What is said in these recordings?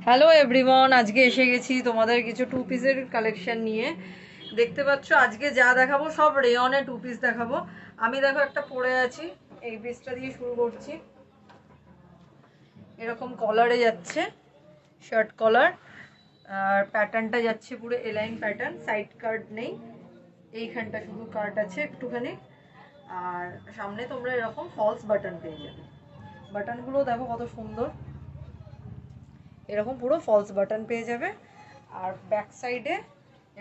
Hello everyone, আজকে এসে গেছি তোমাদের কিছু টু পিসের কালেকশন নিয়ে। দেখতে পাচ্ছ আজকে যা দেখাবো সব রেয়নে টু পিস দেখাবো। আমি দেখো একটা পরে আছি, এই পিসটা দিয়ে শুরু করছি। এরকম কলারে যাচ্ছে, শার্ট কলার, আর প্যাটার্নটা যাচ্ছে পুরো এলাইন প্যাটার্ন, সাইড কার্ড নেই, এইখানটা শুধু কার্ড আছে একটুখানি। আর সামনে তোমরা এরকম ফলস বাটন পেয়ে যাবে। বাটনগুলো দেখো কত সুন্দর, এরকম পুরো ফলস বাটন পেয়ে যাবে। আর ব্যাক সাইডে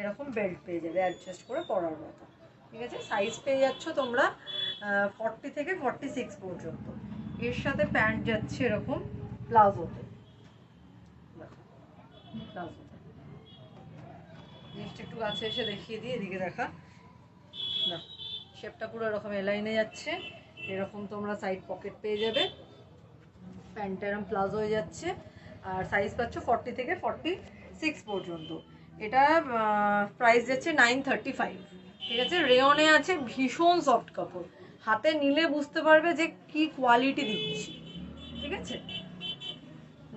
এরকম বেল্ট পেয়ে যাবে অ্যাডজাস্ট করে পরার মতো। ঠিক আছে, সাইজ পেয়ে যাচ্ছ তোমরা 40 থেকে 46 পর্যন্ত। এর সাথে প্যান্ট যাচ্ছে এরকম প্লাজোতে। প্লাজোতে জিনিসটা একটু কাছে এসে দেখিয়ে দিই, এদিকে দেখা না, শেপটা পুরো এরকম এলাইনে যাচ্ছে। এরকম তোমরা সাইড পকেট পেয়ে যাবে, প্যান্টটা এরকম প্লাজো হয়ে যাচ্ছে। আর সাইজ পাচ্ছ 40 থেকে 46 পর্যন্ত। এটা প্রাইস যাচ্ছে 935। ঠিক আছে, রেয়নে আছে, ভীষণ সফট কাপড়, হাতে নিলে বুঝতে পারবে যে কি কোয়ালিটি দিচ্ছি। ঠিক আছে,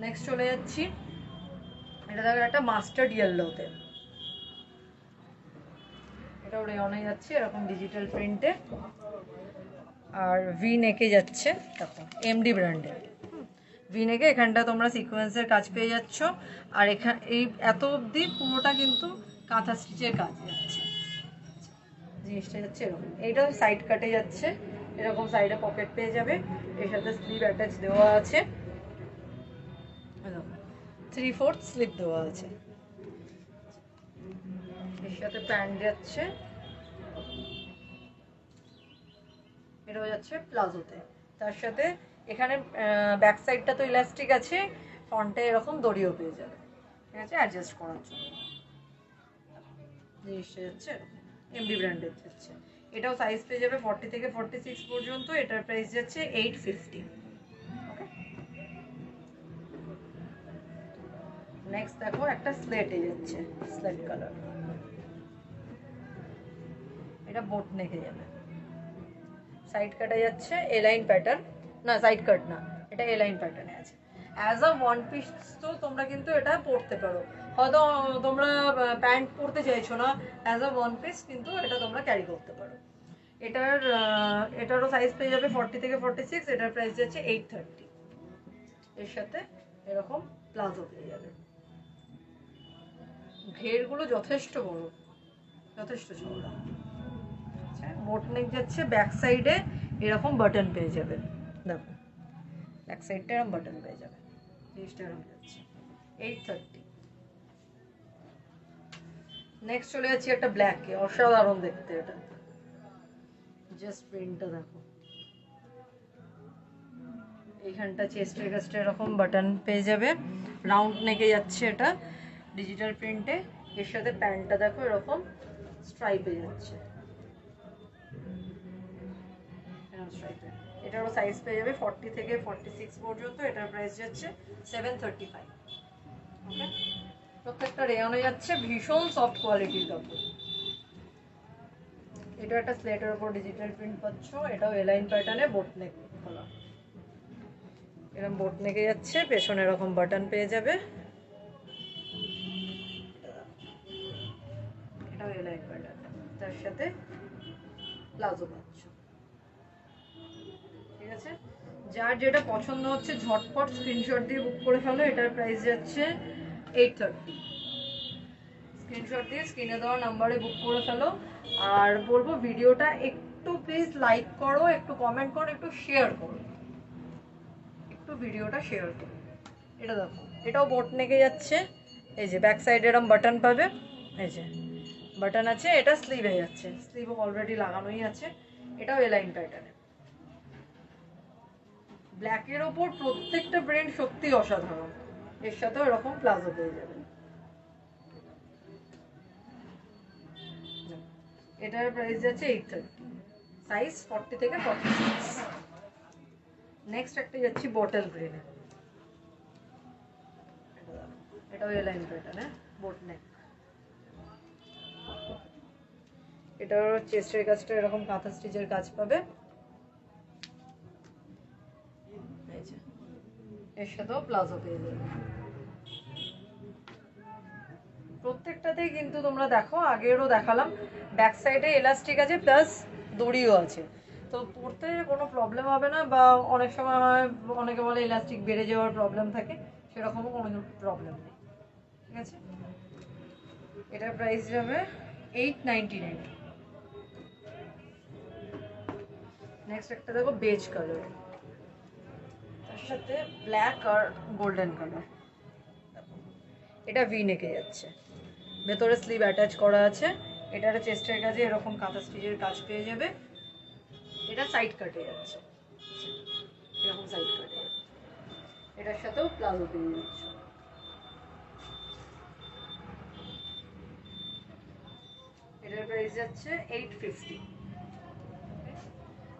নেক্সট চলে যাচ্ছি। এটা দেখো একটা মাস্টার্ড ইয়েলোতে, এটাও রেয়নে যাচ্ছে এরকম ডিজিটাল প্রিন্টে। আর ভি নেকে যাচ্ছে, দেখো এমডি ব্র্যান্ডের ভি নেকে। এখানটা তোমরা সিকোয়েন্সের কাজ পেয়ে যাচ্ছ। আর এখানে এই এত অবধি পুরোটা কিন্তু কাঁথা স্টিচের কাজ যাচ্ছে, জিনিসটা যাচ্ছে এরকম। এইটা সাইড কাটে যাচ্ছে, এরকম সাইডে পকেট পেয়ে যাবে। এর সাথে স্লিভ অ্যাটাচ দেওয়া আছে, 3/4 স্লিভ দেওয়া আছে। এর সাথে প্যান্ট যাচ্ছে, এটাও যাচ্ছে প্লাজোতে। তার সাথে এখানে ব্যাক সাইডটা তো ইলাস্টিক আছে, ফ্রন্টে এরকম দড়িও পেয়ে যাবে। ঠিক আছে, অ্যাডজাস্ট করার জন্য জিনিসটা যাচ্ছে এমডি ব্র্যান্ডের যাচ্ছে। এটাও সাইজ পেয়ে যাবে 40 থেকে 46 পর্যন্ত। এটার প্রাইস যাচ্ছে 850। ওকে, নেক্সট দেখো একটা স্লেটে যাচ্ছে, স্লেট কালার। এটা বোট নেকে যাবে, সাইড কাটা যাচ্ছে এলাইন প্যাটার্ন, না সাইড কাট না, এটা এলাইন প্যাটার্নে আছে। অ্যাজ আ ওয়ান পিস তো তোমরা কিন্তু এটা পরতে পারো, হয়তো তোমরা প্যান্ট পরতে চাইছো না, অ্যাজ আ ওয়ান পিস কিন্তু এটা তোমরা ক্যারি করতে পারো। এটারও সাইজ পেয়ে যাবে 40 থেকে 46। এটার প্রাইস যাচ্ছে 830। এর সাথে এরকম প্লাজো পেয়ে যাবে। ঘেরগুলো যথেষ্ট বড়, যথেষ্ট চওড়া। আচ্ছা, বোট নেক যাচ্ছে, ব্যাক সাইডে এরকম বাটন পেয়ে যাবে। দেখো ব্যাক সাইডটা এরকম বাটন পেয়ে যাবে, জিনিসটা এরকম যাচ্ছে 830। নেক্সট চলে যাচ্ছি একটা ব্ল্যাকে, অসাধারণ দেখতে। এটা জাস্ট প্রিন্টটা দেখো, এইখানটা চেস্টের কাছটা এরকম বাটন পেয়ে যাবে, রাউন্ড নেকে যাচ্ছে এটা ডিজিটাল প্রিন্টে। এর সাথে প্যান্টটা দেখো এরকম স্ট্রাইপে যাচ্ছে, এটারও সাইজ পেয়ে যাবে 40 থেকে 46 পর্যন্ত। এটার প্রাইস যাচ্ছে 735। ওকে, প্রত্যেকটা রেয়নে যাচ্ছে, ভীষণ সফট কোয়ালিটির কাপড়। এটা একটা স্লেটের উপর ডিজিটাল প্রিন্ট পাচ্ছ, এটাও এলাইন প্যাটার্নে বোট নেক করা। এরকম বোট নেকে যাচ্ছে, পেছনে এরকম বাটন পেয়ে যাবে, এটাও এলাইন প্যাটার্ন। তার সাথে প্লাজো পাচ্ছ। ঠিক আছে, যার যেটা পছন্দ হচ্ছে ঝটপট স্ক্রিনশট দিয়ে বুক করে ফেলো। এটার প্রাইস যাচ্ছে 830। স্ক্রিনশট দিয়ে স্ক্রিনে দেওয়া নাম্বারে বুক করে ফেলো। আর বলবো ভিডিওটা একটু প্লিজ লাইক করো, একটু কমেন্ট করো, একটু শেয়ার করো, একটু ভিডিওটা শেয়ার করো। এটা দেখো, এটাও বোট নেকে যাচ্ছে, এই যে ব্যাক সাইডে এরকম বাটন পাবে, এই যে বাটন আছে। এটা স্লিভে যাচ্ছে, স্লিভও অলরেডি লাগানোই আছে। এটাও এলাইন প্যাটার্নে। ব্ল্যাকের ওপর প্রত্যেকটা ব্র্যান্ড সত্যি অসাধারণ। এর সাথেও এরকম প্লাজো পেয়ে যাবেন। এটার প্রাইস যাচ্ছে 830, সাইজ 40 থেকে 46। নেক্সট একটা যাচ্ছি বটল গ্রিনে, এটাও এলাইন প্যাটার্ন, বোট নেক। এটার চেস্টের কাজটা এরকম কাঁথা স্টিচের কাজ পাবে, এর সাথেও প্লাজো পেয়ে যাবে। প্রত্যেকটাতেই কিন্তু তোমরা দেখো, আগেরও দেখালাম, ব্যাক সাইডে এলাস্টিক আছে প্লাস দড়িও আছে, তো পরতে কোনো প্রবলেম হবে না। বা অনেক সময় অনেকে বলে ইলাস্টিক বেড়ে যাওয়ার প্রবলেম থাকে, সেরকমও কোনো প্রবলেম নেই। ঠিক আছে, এটার প্রাইস যাবে 899। নেক্সট একটা দেখো বেজ কালার, তার সাথে ব্ল্যাক আর গোল্ডেন কালার। এটা ভি নেকে যাচ্ছে, ভেতরে স্লিভ অ্যাটাচ করা আছে। এটার চেস্টের কাছে এরকম কাঁথা স্টিচের কাজ পেয়ে যাবে। এটা সাইড কাটে যাচ্ছে, এরকম সাইড কাটে যাচ্ছে। এটার সাথেও প্লাজো পেয়ে যাচ্ছে। এটার প্রাইস যাচ্ছে 850।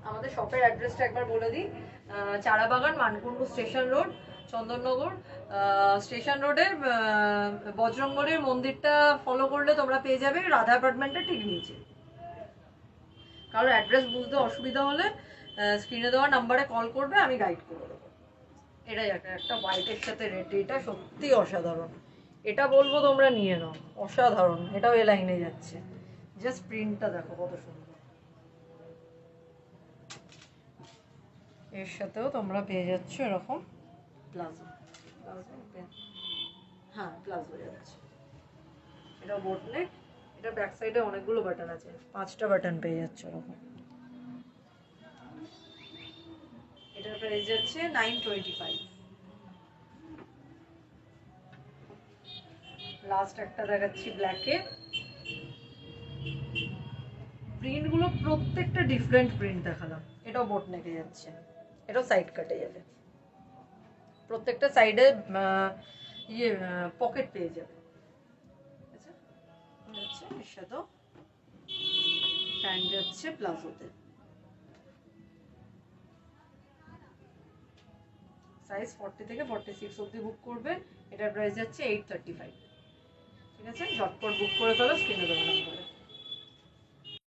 আমাদের শপের অ্যাড্রেসটা একবার বলে দিই, Charabagan, Mankundu station road, Chandannagar. Station রোডে বজরঙ্গলের মন্দিরটা ফলো করলে তোমরা পেয়ে যাবে রাধা অ্যাপার্টমেন্টের ঠিক নিচে। কারোর অ্যাড্রেস বুঝতে অসুবিধা হলে স্ক্রিনে দেওয়া নাম্বারে কল করবে, আমি গাইড করে দেবো। এটাই একটা হোয়াইটের সাথে রেড, এটা সত্যি অসাধারণ। এটা বলবো তোমরা নিয়ে নাও, অসাধারণ। এটাও এ লাইনে যাচ্ছে, জাস্ট প্রিন্টটা দেখো কত সুন্দর। এর সাথেও তোমরা পেয়ে যাচ্ছ এরকম প্লাজো। হ্যাঁ, প্লাজো যাচ্ছে। এটা বোট নেক। এটা ব্যাক সাইডে অনেকগুলো বাটন আছে, 5টা বাটন পেয়ে যাচ্ছে এরকম। এটার প্রাইস যাচ্ছে 925। লাস্ট একটা দেখাচ্ছি ব্ল্যাকে। প্রিন্টগুলো প্রত্যেকটা ডিফারেন্ট প্রিন্ট দেখালাম। এটাও বোট নেকে যাচ্ছে, এটাও সাইড কাটে যাবে। প্রত্যেকটা সাইডে পকেট পেয়ে যাবে। এর সাথেও প্যান্ট যাচ্ছে প্লাজোতে। সাইজ 40 থেকে 46 অবধি বুক করবে। এটার প্রাইস যাচ্ছে 835। ঠিক আছে, ঝটপট বুক করে ফেলো স্ক্রিনে দেওয়া নাম্বারে।